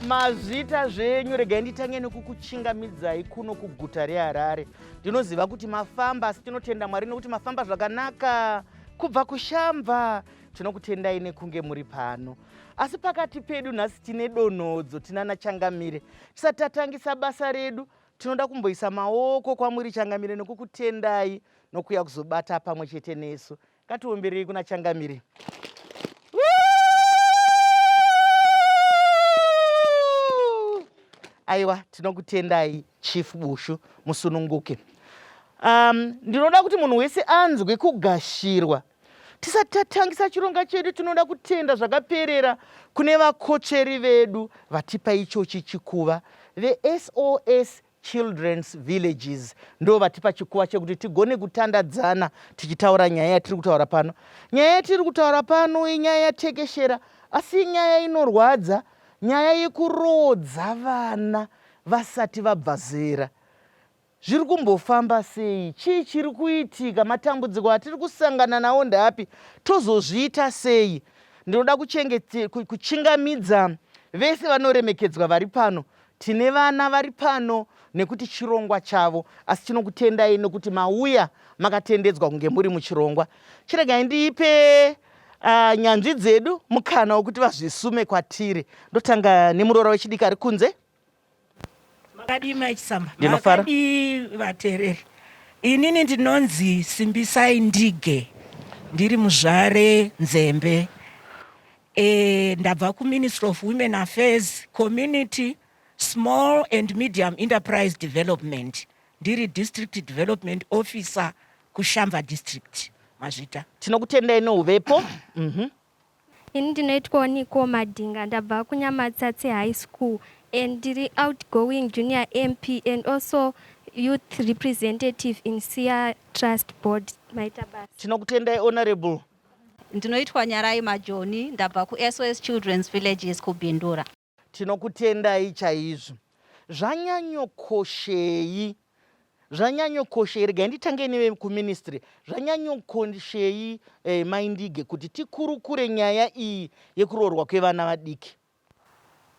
Mazvita zvenyu, regai nditange nekukuchingamidzai kuno kuguta reHarare. Ndinoziva kuti mafamba, asi tinotenda Mwari nokuti mafamba zvakanaka. Kubva kushamba, tinokutendai nekunge muri pano. Asi pakati pedu nhasi tine donhodzo, tinana Changamire. Tisati tatangisa basa redu, tinoda kumboisa maoko kwamuri Changamire nekukutendai nokuya kuzobata pamwe chete nesu. Ngatiomberei kuna Changamire. Aiwa, tinokutendai Chief Bushu, musununguke. Ndinoda kuti munhu wese anzwe kugashirwa. Tisati tatangisa chironga chedu, tinoda kutenda zvakaperera kune vakocheri vedu vatipa ichochi chikuva, veSOS Children's Villages. Ndo vatipa chikuva chekuti tigone kutandadzana tichitaura nyaya yatiri kutaura pano. Nyaya yatiri kutaura pano inyaya yatekeshera, asi nyaya inorwadza, nyaya yekuroodza vana vasati vabva zera. Zviri kumbofamba sei? Chii chiri kuitika? Matambudziko atiri kusangana nawo ndapi? Tozozviita sei? Ndinoda kuchingamidza vese vanoremekedzwa vari pano. Tine vana vari pano nekuti chirongwa chavo, asi tinokutendai nokuti mauya makatendedzwa kunge muri muchirongwa. Chiregai ndiipe nyanzvi dzedu mukana wokuti vazvisume kwatiri. Ndotanga nemuroora wechidiki ari kunze. Makadi Mai Chisamba, Ndinofara. makadi vateereri. Inini ndinonzi Simbisai Ndige, ndiri muzvare Nzembe. Ndabva kuMinistry of Women Affairs, Community, Small and Medium Enterprise Development. Ndiri District Development Officer kuShamba District. Mazvita. Tinokutendai nouvepo. Ini ndinoitwa Niko Madinga, ndabva kuNyamatsatse High School. And the outgoing junior MP and also youth representative in SIA Trust Board. Tinokutendai Honorable. Ndinoitwa Nyarai Majoni, ndabva kuSOS Children's Villages kuBindura. Tinokutendai chaizvo. Zvanyanyokoshei. Zvanyanyokoshei, regai nditange newe kuministry. Zvanyanyokoshei Mai Ndige kuti tikurukure nyaya iyi yekuroorwa kwevana vadiki.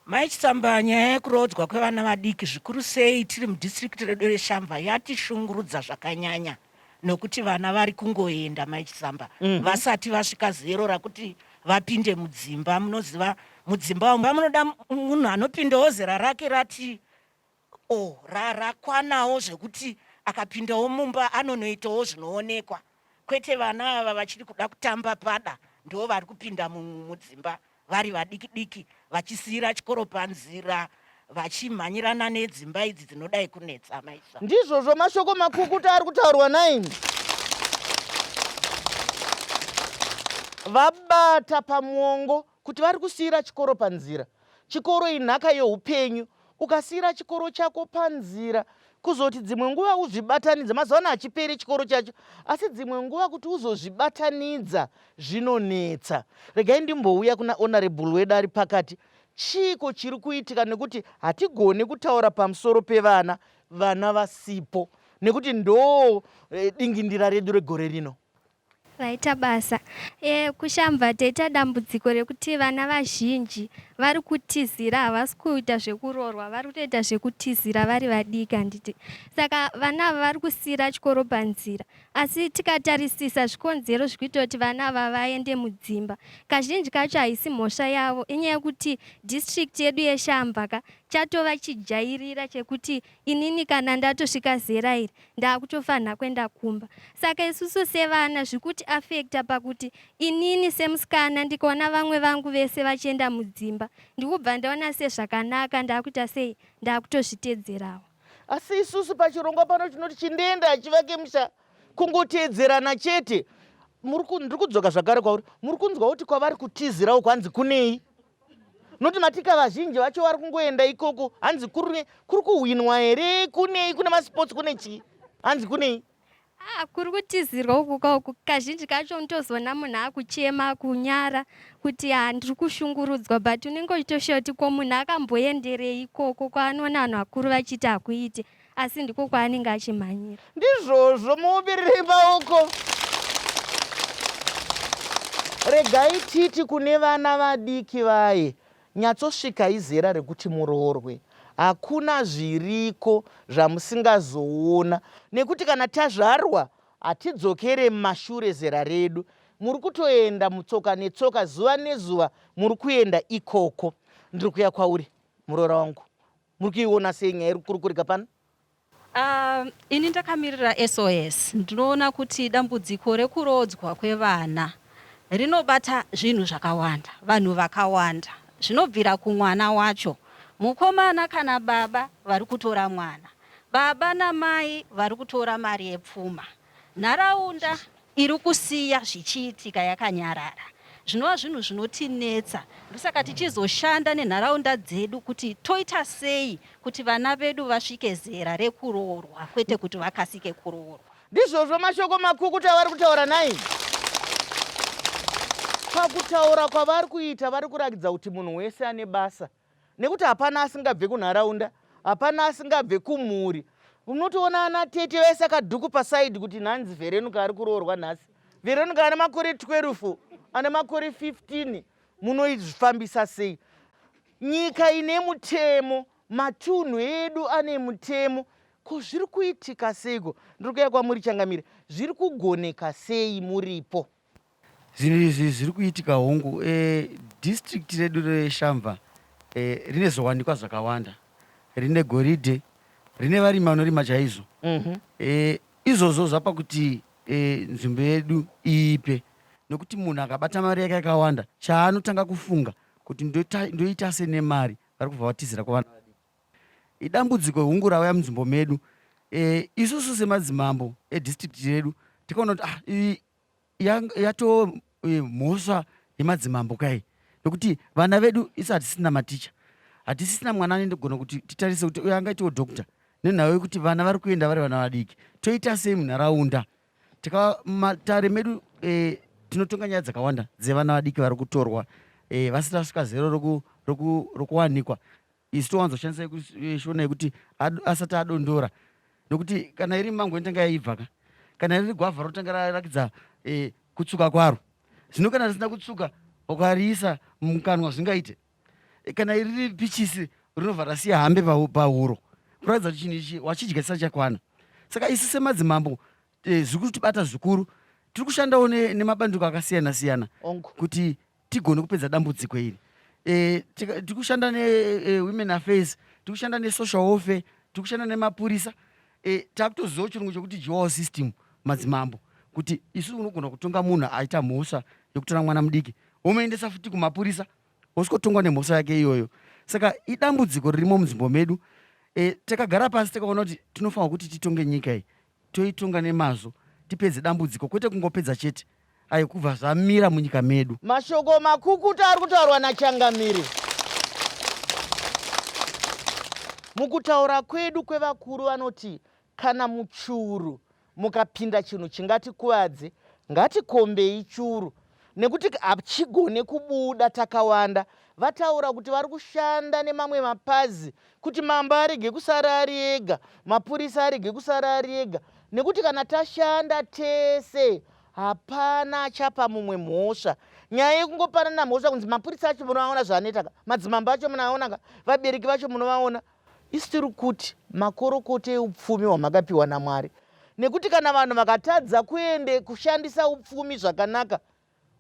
Mai Chisamba, nyaya yekurodzwa kwevana vadiki zvikuru sei tiri mudistrict redu reShamva yatishungurudza zvakanyanya, nokuti vana vari kungoenda Mai Chisamba vasati vasvika zero rakuti vapinde mudzimba. Munoziva mudzimba umu munoda munhu anopindawo zera rake rati rakwanawo zvekuti akapindawo mumba anonoitawo zvinoonekwa. Kwete vana ava vachiri kuda kutamba pada ndo vari kupinda mudzimba vari vadiki diki vachisira chikoro panzira vachimhanyirana nedzimba idzi dzinodai kunetsa. Mai Chisamba, ndizvozvo mashoko makukuta ari kutaurwa naini. Vabata pamuongo kuti vari kusiyira chikoro panzira. Chikoro inhaka yeupenyu. Ukasiyira chikoro chako panzira, kuzoti dzimwe nguva uzvibatanidza, mazuva hachiperi chikoro chacho, asi dzimwe nguva kuti uzozvibatanidza zvinonetsa. Regai ndimbouya kuna Honorable wedu ari pakati. Chiko chiri kuitika nekuti hatigoni kutaura pamusoro pevana, vana vasipo, nekuti ndo dingindira redu regore rino. Vaita basa. KuShamva taita dambudziko rekuti vana vazhinji vari kutizira, havasi kuita zvekuroorwa, vari kutoita zvekutizira vari vadiki handiti. Saka vana ava vari kusiyira chikoro panzira. Asi tikatarisisa zvikonzero zvikuita kuti vana ava vaende mudzimba, kazhinji kacho haisi mhosva yavo, inyaya yekuti district yedu yeShamva chatova chijairira chekuti inini kana ndatosvika zera iri ndakutofanha kuenda kumba. Saka isusu sevana zvikuti affecta pakuti inini semusikana ndikaona vamwe vangu vese vachienda mudzimba, ndikubva ndaona sezvakanaka ndakuita sei ndakutozvitedzerawo. Asi isusu pachirongwa pano tinoti chindenda achivake musha kungotedzerana chete. Ndiri kudzoka zvakare kwauri. Muri kunzwa kuti kwavari kutizirawo kwanzi kunei? Noti matika vazhinji vacho vari kungoenda ikoko, hanzi kuri kuhwinwa here, kunei, kune masports, kune chii? Hanzi kunei? Kuri kutizirwa uku kazhinji kacho unotozoona munhu akuchema kunyara kuti ndiri kushungurudzwa, but unenge uchitoshoti ko munhu akamboenderei ikoko kwaanoona vanhu vakuru vachiti hakuite, asi ndiko kwaanenge achimhanyira. Ndizvozvo muuberere maoko. Regai titi kune vana vadiki vaye, nyatsosvikai zera rekuti muroorwe. Hakuna zviriko zvamusingazoona, nekuti kana tazvarwa hatidzokere mumashure zera redu. Muri kutoenda mutsoka netsoka, zuva nezuva muri kuenda ikoko. Ndiri kuya kwauri muroora wangu, muri kuiona sei nyaya iri kurukurika pano? Ini ndakamirira SOS. Ndinoona kuti dambudziko rekuroodzwa kwevana rinobata zvinhu zvakawanda, vanhu vakawanda, zvinobvira kumwana wacho, mukomana kana baba vari kutora mwana, baba namai vari kutora mari yepfuma, nharaunda iri kusiya zvichiitika yakanyarara. Zvinova zvinhu zvinotinetsa. Ndosaka tichizoshanda nenharaunda dzedu kuti toita sei kuti vana vedu vasvike zera rekuroorwa, kwete kuti vakasike kuroorwa. Ndizvozvo mashoko makukuta vari kutaura nai. Pakutaura kwavari kuita vari kurakidza kuti munhu wese ane basa, nekuti hapana asingabve kunharaunda, hapana asingabve kumhuri. Unotoona ana tete vese akadhuku pasaidi kuti nhanzi Veronica ari kuroorwa nhasi. Veronica ane makore 12, ane makore 15. Munoizvifambisa sei? Nyika ine mutemo, matunhu edu ane mutemo. Ko zviri kuitika seiko? Ndiri kuya kwamuri Changamire, zviri kugoneka sei muripo? Zvinhu izvi zviri kuitika hongu. District redu reShamva rine zvowanikwa zvakawanda, rine goridhe, rine varimi vanorima chaizvo. Izvozvo zvapa kuti nzvimbo yedu iipe, nokuti munhu akabata mari yake yakawanda, chaanotanga kufunga kuti ndoita se nemari vari kubva vatizira kuvana vadiki. Idambudziko hungu rauya munzvimbo medu. Isusu semadzimambo edistrict redu tikaona kuti yato mhosva yemadzimambo kai, nokuti vana vedu isu hatisina maticha, hatisina mwana anendogona kuti titarise kuti uyo angaitiwo dhokta, nenhau yekuti vana vari kuenda vari vana vadiki. Toita sei munharaunda? Matare medu tinotonga nyaya dzakawanda dzevana vadiki vari kutorwa vasati vasvika zero rokuwanikwa. Isu towanzoshandisa shona yekuti asati adondora, nokuti kana iri mango inotanga yaibvaka, kana riri gwavha rotanga rarakidza kutsuka kwaro. Zvino kana risina kutsuka ukariisa mukanwa zvingaite. Kana riri pichisi rinobva rasiya hambe pahuro, kuratidza kuti chinhu ichi wachidya chisati chakwana. Saka isu semadzimambo zviri kutibata zvikuru. Tiri kushandawo nemabandiko akasiyana siyana kuti tigone kupedza dambudziko iri. Tiri kushanda neWomen Affairs, tiri kushanda neSocial Welfare, tiri kushanda nemapurisa. Takutozivawo chirungu chokuti dual system madzimambo, kuti isu unogona kutonga munhu aita mhosva yokutora mwana mudiki, womuendesa futi kumapurisa, wosvikotongwa nemhosva yake iyoyo. Saka idambudziko ririmo munzvimbo medu. Takagara pasi takaona kuti tinofanira kuti titonge nyika iyi, toitonga nemazvo, tipedze dambudziko, kwete kungopedza chete ayo kubva zvamira munyika medu. Mashoko makukuta ari kutaurwa naChangamire. Mukutaura kwedu kwevakuru vanoti kana muchuru mukapinda chinhu chingatikuvadze, ngatikombei churu, nekuti hachigone kubuda takawanda. Vataura kuti vari kushanda nemamwe mapazi kuti mambo arege kusara ari ega, mapurisa arege kusara ari ega, nekuti kana tashanda tese hapana achapa mumwe mhosva. Nyaya yekungopanana mhosva kunzi mapurisa acho munovaona zvaanoita, madzimambo acho munovaona, vabereki vacho munovaona. Isu tiri kuti makorokoto eupfumi hwamakapiwa naMwari, nekuti kana vanhu vakatadza kuende kushandisa upfumi zvakanaka,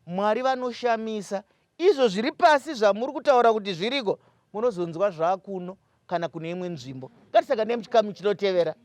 Mwari vanoshamisa. Izvo zviri pasi zvamuri kutaura kuti zviriko, munozonzwa zvaakuno kana kune imwe nzvimbo. Ngatisaka nemuchikamu chinotevera.